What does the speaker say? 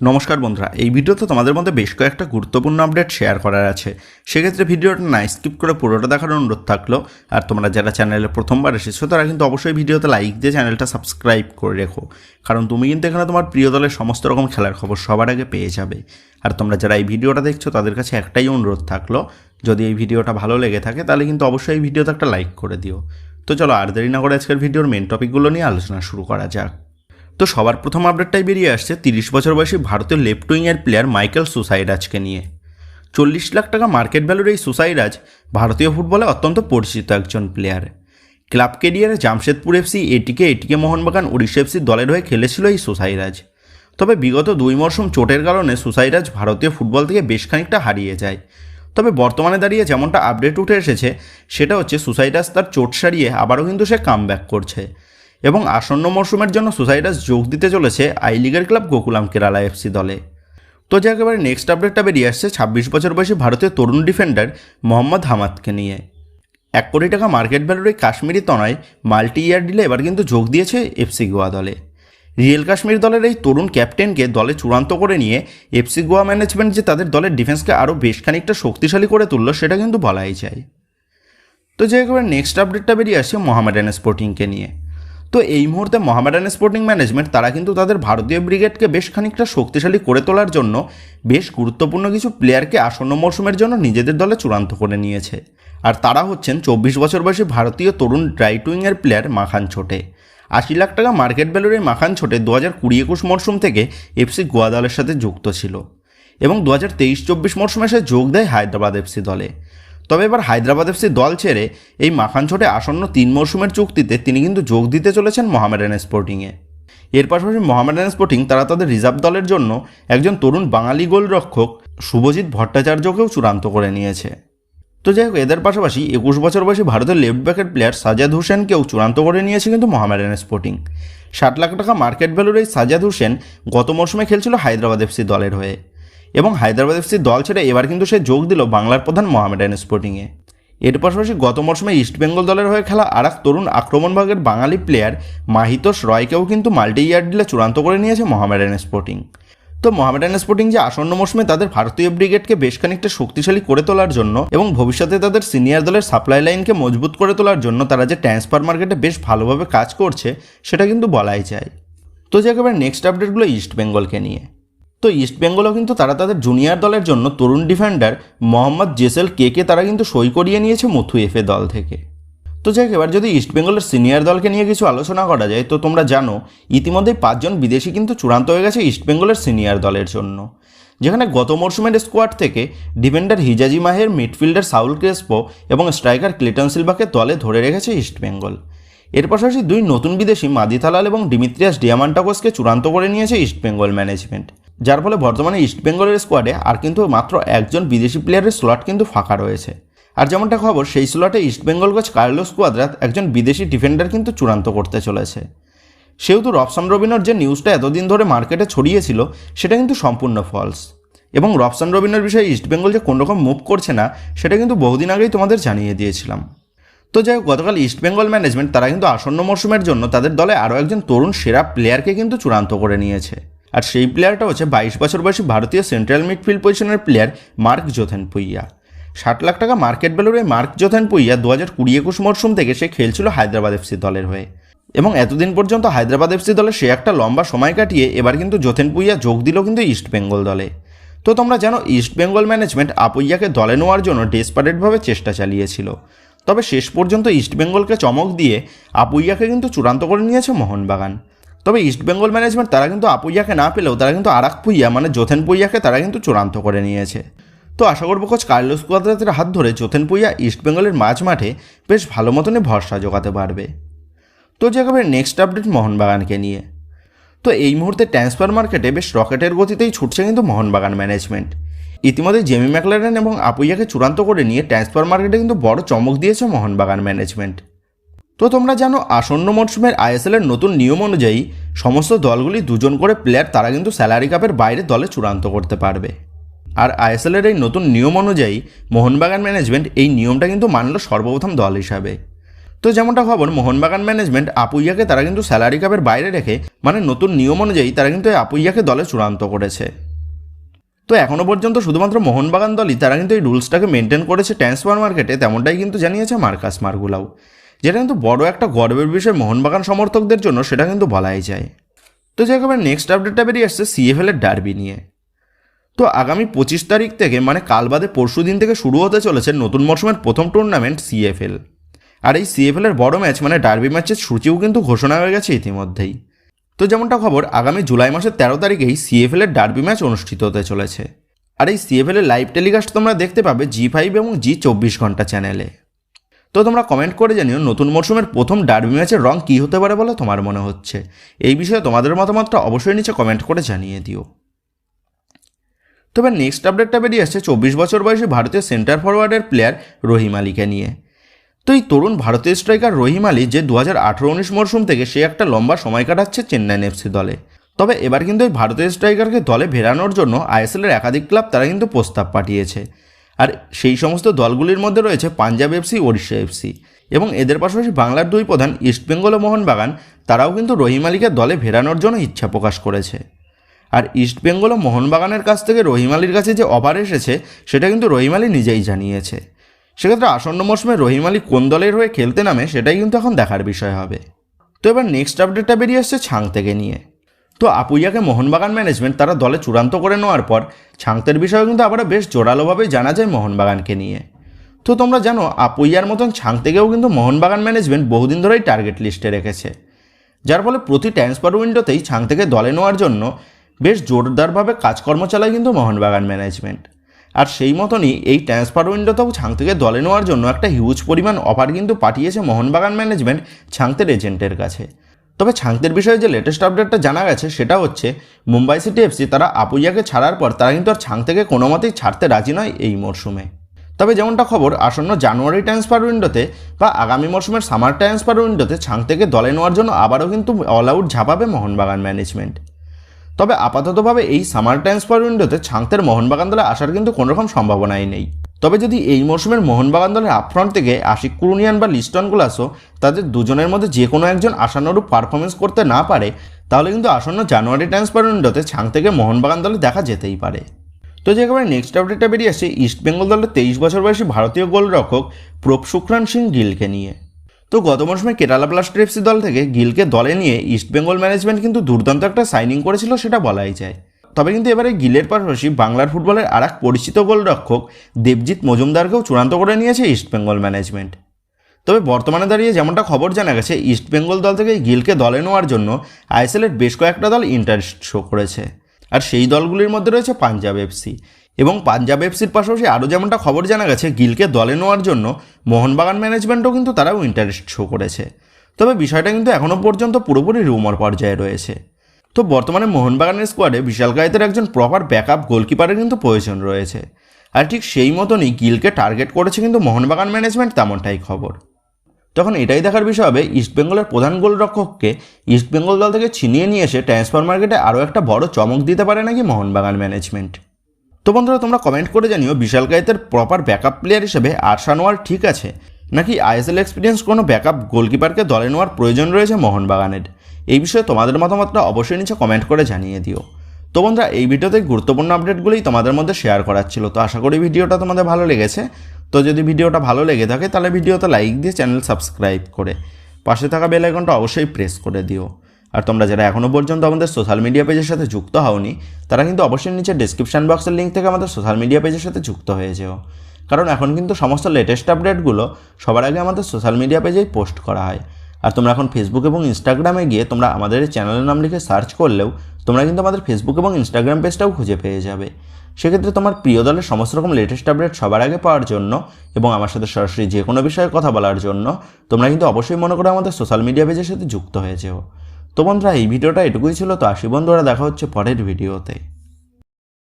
নমস্কার বন্ধুরা, এই ভিডিওতে তোমাদের মধ্যে বেশ কয়েকটা গুরুত্বপূর্ণ আপডেট শেয়ার করার আছে। সেক্ষেত্রে ভিডিওটা না স্কিপ করে পুরোটা দেখার অনুরোধ থাকলো। আর তোমরা যারা চ্যানেলে প্রথমবার এসেছো তারা কিন্তু অবশ্যই ভিডিওতে লাইক দিয়ে চ্যানেলটা সাবস্ক্রাইব করে রেখো, কারণ তুমি কিন্তু এখানে তোমার প্রিয় দলের সমস্ত রকম খেলার খবর সবার আগে পেয়ে যাবে। আর তোমরা যারা এই ভিডিওটা দেখছো তাদের কাছে একটাই অনুরোধ থাকলো, যদি এই ভিডিওটা ভালো লেগে থাকে তাহলে কিন্তু অবশ্যই এই ভিডিওতে একটা লাইক করে দিও। তো চলো আর দেরি না করে আজকের ভিডিওর মেন টপিকগুলো নিয়ে আলোচনা শুরু করা যাক। তো সবার প্রথম আপডেটটাই বেরিয়ে আসছে 30 বছর বয়সী ভারতীয় লেফট উইংয়ের প্লেয়ার মাইকেল সুসাইরাজকে নিয়ে। 40 লাখ টাকা মার্কেট ভ্যালুর এই সুসাইরাজ ভারতীয় ফুটবলে অত্যন্ত পরিচিত একজন প্লেয়ার। ক্লাব কেরিয়ারে জামশেদপুর এফসি, এটিকে মোহনবাগান, উড়িষ্যা এফসি দলের হয়ে খেলেছিল এই সুসাইরাজ। তবে বিগত 2 মরশুম চোটের কারণে সুসাইরাজ ভারতীয় ফুটবল থেকে বেশ খানিকটা হারিয়ে যায়। তবে বর্তমানে দাঁড়িয়ে যেমনটা আপডেট উঠে এসেছে সেটা হচ্ছে সুসাইরাজ তার চোট সারিয়ে আবারও কিন্তু সে কামব্যাক করছে এবং আসন্ন মরশুমের জন্য সুসাইরাজ যোগ দিতে চলেছে আই লিগের ক্লাব গোকুলাম কেরালা এফসি দলে। তো যে একেবারে নেক্সট আপডেটটা বেরিয়ে আসছে 26 বছর বয়সী ভারতীয় তরুণ ডিফেন্ডার মোহাম্মদ হামাদকে নিয়ে। 1 কোটি টাকা মার্কেট ভ্যালুর এই কাশ্মীরি তনয় মাল্টি ইয়ার ডিলে এবার কিন্তু যোগ দিয়েছে এফসি গোয়া দলে। রিয়েল কাশ্মীর দলের এই তরুণ ক্যাপ্টেনকে দলে চূড়ান্ত করে নিয়ে এফসি গোয়া ম্যানেজমেন্ট যে তাদের দলের ডিফেন্সকে আরও বেশ খানিকটা শক্তিশালী করে তুলল সেটা কিন্তু বলাই যায়। তো যে একেবারে নেক্সট আপডেটটা বেরিয়ে আসছে মোহামেডান স্পোর্টিংকে নিয়ে। তো এই মুহূর্তে মোহামেডান স্পোর্টিং ম্যানেজমেন্ট তারা কিন্তু তাদের ভারতীয় ব্রিগেডকে বেশ খানিকটা শক্তিশালী করে তোলার জন্য বেশ গুরুত্বপূর্ণ কিছু প্লেয়ারকে আসন্ন মরশুমের জন্য নিজেদের দলে চূড়ান্ত করে নিয়েছে। আর তারা হচ্ছেন 24 বছর বয়সী ভারতীয় তরুণ রাইট উইংয়ের প্লেয়ার মাখান ছোটে। 80 লাখ টাকা মার্কেট ভ্যালুর এই মাখান ছোটে 2020-21 মরশুম থেকে এফসি গোয়া দলের সাথে যুক্ত ছিল এবং 2023-24 মরশুমে সে যোগ দেয় হায়দ্রাবাদ এফসি দলে। তবে এবার হায়দ্রাবাদ এফসি দল ছেড়ে এই মাখান ছোটে আসন্ন 3 মরশুমের চুক্তিতে তিনি কিন্তু যোগ দিতে চলেছেন মোহামেডান স্পোর্টিংয়ে। এর পাশাপাশি মোহামেডান স্পোর্টিং তারা তাদের রিজার্ভ দলের জন্য একজন তরুণ বাঙালি গোলরক্ষক শুভজিৎ ভট্টাচার্যকেও চূড়ান্ত করে নিয়েছে। তো যাই হোক, এদের পাশাপাশি 21 বছর বয়সী ভারতের লেফট ব্যাকের প্লেয়ার সাজাদ হোসেনকেও চূড়ান্ত করে নিয়েছে কিন্তু মোহামেডান স্পোর্টিং। 60 লাখ টাকা মার্কেট ভ্যালুর এই সাজাদ হোসেন গত মরশুমে খেলছিল হায়দ্রাবাদ এফসি দলের হয়ে এবং হায়দ্রাবাদ এফসি দল ছেড়ে এবার কিন্তু সে যোগ দিল বাংলার প্রধান মোহামেডান স্পোর্টিংয়ে। এর পাশাপাশি গত মরশুমে ইস্টবেঙ্গল দলের হয়ে খেলা আর এক তরুণ আক্রমণভাগের বাঙালি প্লেয়ার মাহিতোষ রয়কেও কিন্তু মাল্টি ইয়ার ডিলে চূড়ান্ত করে নিয়েছে মোহামেডান স্পোর্টিং। তো মোহামেডান স্পোর্টিং যে আসন্ন মরশুমে তাদের ভারতীয় ব্রিগেডকে বেশ খানিকটা শক্তিশালী করে তোলার জন্য এবং ভবিষ্যতে তাদের সিনিয়র দলের সাপ্লাই লাইনকে মজবুত করে তোলার জন্য তারা যে ট্রান্সফার মার্কেটে বেশ ভালোভাবে কাজ করছে সেটা কিন্তু বলাই যায়। তো যে একেবারে নেক্সট আপডেটগুলো ইস্টবেঙ্গলকে নিয়ে। তো ইস্টবেঙ্গলও কিন্তু তারা তাদের জুনিয়র দলের জন্য তরুণ ডিফেন্ডার মোহাম্মদ জেসেল কে তারা কিন্তু সই করিয়ে নিয়েছে মুথু এফএ দল থেকে। তো যাই এবার যদি ইস্টবেঙ্গলের সিনিয়র দলকে নিয়ে কিছু আলোচনা করা যায়, তো তোমরা জানো ইতিমধ্যেই 5 জন বিদেশি কিন্তু চূড়ান্ত হয়ে গেছে ইস্টবেঙ্গলের সিনিয়র দলের জন্য, যেখানে গত মরশুমের স্কোয়াড থেকে ডিফেন্ডার হিজাজি মাহের, মিডফিল্ডার সাউল ক্রেসপো এবং স্ট্রাইকার ক্লিটন সিলভাকে দলে ধরে রেখেছে ইস্টবেঙ্গল। এর পাশাপাশি 2 নতুন বিদেশি মাদিথালাল এবং ডিমিত্রিয়াস ডিয়ামান্টাকোসকে চূড়ান্ত করে নিয়েছে ইস্টবেঙ্গল ম্যানেজমেন্ট, যার ফলে বর্তমানে ইস্টবেঙ্গলের স্কোয়াডে আর কিন্তু মাত্র একজন বিদেশি প্লেয়ারের স্লট কিন্তু ফাঁকা রয়েছে। আর যেমনটা খবর, সেই স্লটে ইস্টবেঙ্গল কোচ কার্লোস কোয়াদ্রাত একজন বিদেশি ডিফেন্ডার কিন্তু চূড়ান্ত করতে চলেছে। সেহেতু রবসান রবিনোর যে নিউজটা এতদিন ধরে মার্কেটে ছড়িয়েছিল সেটা কিন্তু সম্পূর্ণ ফলস এবং রবসান রবিনোর বিষয়ে ইস্টবেঙ্গল যে কোনোরকম মুভ করছে না সেটা কিন্তু বহুদিন আগেই তোমাদের জানিয়ে দিয়েছিলাম। তো যাই হোক, গতকাল ইস্টবেঙ্গল ম্যানেজমেন্ট তারা কিন্তু আসন্ন মরশুমের জন্য তাদের দলে আরও একজন তরুণ সেরা প্লেয়ারকে কিন্তু চূড়ান্ত করে নিয়েছে। আর সেই প্লেয়ারটা হচ্ছে 22 বছর বয়সী ভারতীয় সেন্ট্রাল মিডফিল্ড পজিশনের প্লেয়ার মার্ক জোথেনপুইয়া। 60 লাখ টাকা মার্কেট ভ্যালুর এই মার্ক জোথেনপুইয়া 2020-21 মরশুম থেকে সে খেলছিল হায়দ্রাবাদ এফসি দলের হয়ে এবং এতদিন পর্যন্ত হায়দ্রাবাদ এফসি দলে সে একটা লম্বা সময় কাটিয়ে এবার কিন্তু জোথেনপুইয়া যোগ দিল কিন্তু ইস্টবেঙ্গল দলে। তো তোমরা জানো ইস্টবেঙ্গল ম্যানেজমেন্ট আপুইয়াকে দলে নেওয়ার জন্য ডেসপারেটভাবে চেষ্টা চালিয়েছিল, তবে শেষ পর্যন্ত ইস্টবেঙ্গলকে চমক দিয়ে আপুইয়াকে কিন্তু চূড়ান্ত করে নিয়েছে মোহনবাগান। তবে ইস্টবেঙ্গল ম্যানেজমেন্ট তারা কিন্তু আপুইয়াকে না পেলেও তারা কিন্তু আরাক পুইয়া মানে জোথেনপুইয়াকে তারা কিন্তু চূড়ান্ত করে নিয়েছে। তো আশা করব কোচ কার্লোস কোয়াদ্রাতের হাত ধরে জোথেনপুইয়া ইস্টবেঙ্গলের মাঝ মাঠে বেশ ভালো মতনই ভরসা জোগাতে পারবে। তো যে একেবারে নেক্সট আপডেট মোহনবাগানকে নিয়ে। তো এই মুহূর্তে ট্রান্সফার মার্কেটে বেশ রকেটের গতিতেই ছুটছে কিন্তু মোহনবাগান ম্যানেজমেন্ট। ইতিমধ্যে জেমি ম্যাকলারেন এবং আপুইয়াকে চূড়ান্ত করে নিয়ে ট্রান্সফার মার্কেটে কিন্তু বড় চমক দিয়েছে মোহনবাগান ম্যানেজমেন্ট। তো তোমরা জানো আসন্ন মরশুমের আইএসএলের নতুন নিয়ম অনুযায়ী সমস্ত দলগুলি 2 জন করে প্লেয়ার তারা কিন্তু স্যালারি কাপের বাইরে দলে চূড়ান্ত করতে পারবে। আর আইএসএলের এই নতুন নিয়ম অনুযায়ী মোহনবাগান ম্যানেজমেন্ট এই নিয়মটা কিন্তু মানল সর্বপ্রথম দল হিসাবে। তো যেমনটা খবর, মোহনবাগান ম্যানেজমেন্ট আপুইয়াকে তারা কিন্তু স্যালারি ক্যাপের বাইরে রেখে মানে নতুন নিয়ম অনুযায়ী তারা কিন্তু এই আপুইয়াকে দলে চূড়ান্ত করেছে। তো এখনও পর্যন্ত শুধুমাত্র মোহনবাগান দলই তারা কিন্তু এই রুলসটাকে মেনটেন করেছে ট্রান্সফার মার্কেটে, তেমনটাই কিন্তু জানিয়েছে মার্কাস মার্গুলাও, যেটা কিন্তু বড় একটা গর্বের বিষয় মোহনবাগান সমর্থকদের জন্য, সেটা কিন্তু বলাই যায়। তো যে একেবারে নেক্সট আপডেটটা বেরিয়ে আসছে সিএফএল এর ডার্বি নিয়ে। তো আগামী 25 তারিখ থেকে মানে কাল বাদে পরশু দিন থেকে শুরু হতে চলেছে নতুন মরশুমের প্রথম টুর্নামেন্ট সিএফএল। আর এই সিএফএল এর বড় ম্যাচ মানে ডার্বি ম্যাচের সূচিও কিন্তু ঘোষণা হয়ে গেছে ইতিমধ্যেই। তো যেমনটা খবর, আগামী জুলাই মাসের 13 তারিখেই সিএফএল এর ডার্বি ম্যাচ অনুষ্ঠিত হতে চলেছে। আর এই সিএফএল এর লাইভ টেলিকাস্ট তোমরা দেখতে পাবে G5 এবং G24 ঘন্টা চ্যানেলে। তো তোমরা কমেন্ট করে জানিও নতুন মরশুমের প্রথম ডার্বি ম্যাচের রং কী হতে পারে বলে তোমার মনে হচ্ছে। এই বিষয়ে তোমাদের মতামতটা অবশ্যই নিচে কমেন্ট করে জানিয়ে দিও। তবে নেক্সট আপডেটটা বেরিয়ে আসছে 24 বছর বয়সী ভারতীয় সেন্টার ফরওয়ার্ডের প্লেয়ার রহিম আলীকে নিয়ে। তো এই তরুণ ভারতীয় স্ট্রাইকার রহিম আলী যে 2018-19 মরশুম থেকে সে একটা লম্বা সময় কাটাচ্ছে চেন্নাই এফসি দলে। তবে এবার কিন্তু এই ভারতীয় স্ট্রাইকারকে দলে ফেরানোর জন্য আইএসএলের একাধিক ক্লাব তারা কিন্তু প্রস্তাব পাঠিয়েছে। আর সেই সমস্ত দলগুলির মধ্যে রয়েছে পাঞ্জাব এফসি, ওড়িশা এফসি এবং এদের পাশাপাশি বাংলার দুই প্রধান ইস্টবেঙ্গল ও মোহনবাগান তারাও কিন্তু রহিম আলীকে দলে ফেরানোর জন্য ইচ্ছা প্রকাশ করেছে। আর ইস্টবেঙ্গল ও মোহনবাগানের কাছ থেকে রহিম আলীর কাছে যে অফার এসেছে সেটা কিন্তু রহিম আলী নিজেই জানিয়েছে। সেক্ষেত্রে আসন্ন মৌসুমে রহিম আলী কোন দলের হয়ে খেলতে নামে সেটাই কিন্তু এখন দেখার বিষয় হবে। তো এবার নেক্সট আপডেটটা বেরিয়ে আসছে ছাংতেকে নিয়ে। তো আপুইয়াকে মোহনবাগান ম্যানেজমেন্ট তারা দলে চূড়ান্ত করে নেওয়ার পর ছাংতের বিষয়ে কিন্তু আবার বেশ জোরালোভাবে জানা যায় মোহনবাগানকে নিয়ে। তো তোমরা জানো আপুইয়ার মতন ছাংতেকেও কিন্তু মোহনবাগান ম্যানেজমেন্ট বহুদিন ধরেই টার্গেট লিস্টে রেখেছে, যার ফলে প্রতি ট্রান্সফার উইন্ডোতেই ছাংতেকে দলে নেওয়ার জন্য বেশ জোরদারভাবে কাজকর্ম চালায় কিন্তু মোহনবাগান ম্যানেজমেন্ট। আর সেই মতনই এই ট্রান্সফার উইন্ডোতেও ছাংতেকে দলে নেওয়ার জন্য একটা হিউজ পরিমাণ অফার কিন্তু পাঠিয়েছে মোহনবাগান ম্যানেজমেন্ট ছাংতের এজেন্টের কাছে। তবে ছাংতের বিষয়ে যে লেটেস্ট আপডেটটা জানা গেছে সেটা হচ্ছে মুম্বাই সিটি এফসি তারা আপুইয়াকে ছাড়ার পর তারা কিন্তু আর ছাংতেকে কোনো মতেই ছাড়তে রাজি নয় এই মরশুমে। তবে যেমনটা খবর, আসন্ন জানুয়ারি ট্রান্সফার উইন্ডোতে বা আগামী মরশুমের সামার ট্রান্সফার উইন্ডোতে ছাংতেকে দলে নেওয়ার জন্য আবারও কিন্তু অল আউট ঝাঁপাবে মোহনবাগান ম্যানেজমেন্ট। তবে আপাততভাবে এই সামার ট্রান্সফার উইন্ডোতে ছাংতের মোহনবাগান দলে আসার কিন্তু কোনো রকম সম্ভাবনাই নেই। তবে যদি এই মরশুমের মোহনবাগান দলের আপফ্রন্ট থেকে আশিক কুরুনিয়ান বা লিস্টন গুলাসো তাদের দুজনের মধ্যে যে কোনো একজন আশানুরূপ পারফরমেন্স করতে না পারে, তাহলে কিন্তু আসন্ন জানুয়ারি ট্রান্সফার উইন্ডোতে ছাংতেকে মোহনবাগান দলে দেখা যেতেই পারে। তো যে একেবারে নেক্সট আপডেটটা বেরিয়ে আসছে ইস্টবেঙ্গল দলের 23 বছর বয়সী ভারতীয় গোলরক্ষক প্রভসুক্রান সিং গিলকে নিয়ে। তো গত মরশুমে কেরালা ব্লাস্টার এফসি দল থেকে গিলকে দলে নিয়ে ইস্টবেঙ্গল ম্যানেজমেন্ট কিন্তু দুর্দান্ত একটা সাইনিং করেছিল, সেটা বলাই যায়। তবে কিন্তু এবারে গিলের পাশাপাশি বাংলার ফুটবলের আর এক পরিচিত গোলরক্ষক দেবজিৎ মজুমদারকেও চূড়ান্ত করে নিয়েছে ইস্টবেঙ্গল ম্যানেজমেন্ট। তবে বর্তমানে দাঁড়িয়ে যেমনটা খবর জানা গেছে ইস্টবেঙ্গল দল থেকে গিলকে দলে নেওয়ার জন্য আইএসএলের বেশ কয়েকটা দল ইন্টারেস্ট শো করেছে। আর সেই দলগুলির মধ্যে রয়েছে পাঞ্জাব এফসি এবং পাঞ্জাব এফসির পাশাপাশি আরও যেমনটা খবর জানা গেছে গিলকে দলে নেওয়ার জন্য মোহনবাগান ম্যানেজমেন্টও কিন্তু তারাও ইন্টারেস্ট শো করেছে। তবে বিষয়টা কিন্তু এখনও পর্যন্ত পুরোপুরি রুমর পর্যায়ে রয়েছে। তো বর্তমানে মোহনবাগানের স্কোয়াডে বিশালকায়িতের একজন প্রপার ব্যাকআপ গোলকিপারের কিন্তু প্রয়োজন রয়েছে। আর ঠিক সেই মতনই গিলকে টার্গেট করেছে কিন্তু মোহনবাগান ম্যানেজমেন্ট, তেমনটাই খবর। তখন এটাই দেখার বিষয় হবে ইস্টবেঙ্গলের প্রধান গোলরক্ষককে ইস্টবেঙ্গল দল থেকে ছিনিয়ে নিয়ে এসে ট্রান্সফার মার্কেটে আরও একটা বড় চমক দিতে পারে নাকি মোহনবাগান ম্যানেজমেন্ট। তো বন্ধুরা তোমরা কমেন্ট করে জানিও বিশালকায়িতের প্রপার ব্যাকআপ প্লেয়ার হিসেবে আরশান ওয়াল ঠিক আছে, নাকি আইএসএল এক্সপিরিয়েন্স কোনো ব্যাকআপ গোলকিপারকে দলে নেওয়ার প্রয়োজন রয়েছে মোহনবাগানের। এই বিষয়ে তোমাদের মতামতটা অবশ্যই নিচে কমেন্ট করে জানিয়ে দিও। তো বন্ধুরা এই ভিডিওতে গুরুত্বপূর্ণ আপডেটগুলোই তোমাদের মধ্যে শেয়ার করার ছিল। তো আশা করি ভিডিওটা তোমাদের ভালো লেগেছে। তো যদি ভিডিওটা ভালো লেগে থাকে তাহলে ভিডিওতে লাইক দিয়ে চ্যানেল সাবস্ক্রাইব করে পাশে থাকা বেল আইকনটা অবশ্যই প্রেস করে দিও। আর তোমরা যারা এখনও পর্যন্ত আমাদের সোশ্যাল মিডিয়া পেজের সাথে যুক্ত হওনি তারা কিন্তু অবশ্যই নিচে ডেসক্রিপশন বক্সের লিঙ্ক থেকে আমাদের সোশ্যাল মিডিয়া পেজের সাথে যুক্ত হয়ে যেও, কারণ এখন কিন্তু সমস্ত লেটেস্ট আপডেটগুলো সবার আগে আমাদের সোশ্যাল মিডিয়া পেজেই পোস্ট করা হয়। আর তোমরা এখন ফেসবুক এবং ইনস্টাগ্রামে গিয়ে তোমরা আমাদের এই চ্যানেলের নাম লিখে সার্চ করলেও তোমরা কিন্তু আমাদের ফেসবুক এবং ইনস্টাগ্রাম পেজটাও খুঁজে পেয়ে যাবে। সেক্ষেত্রে তোমার প্রিয় দলের সমস্ত রকম লেটেস্ট আপডেট সবার আগে পাওয়ার জন্য এবং আমার সাথে সরাসরি যে কোনো বিষয়ে কথা বলার জন্য তোমরা কিন্তু অবশ্যই মনে করে আমাদের সোশ্যাল মিডিয়া পেজের সাথে যুক্ত হয়ে যেও। তো বন্ধুরা এই ভিডিওটা এটুকুই ছিল। তো আসি বন্ধুরা, দেখা হচ্ছে পরের ভিডিওতে।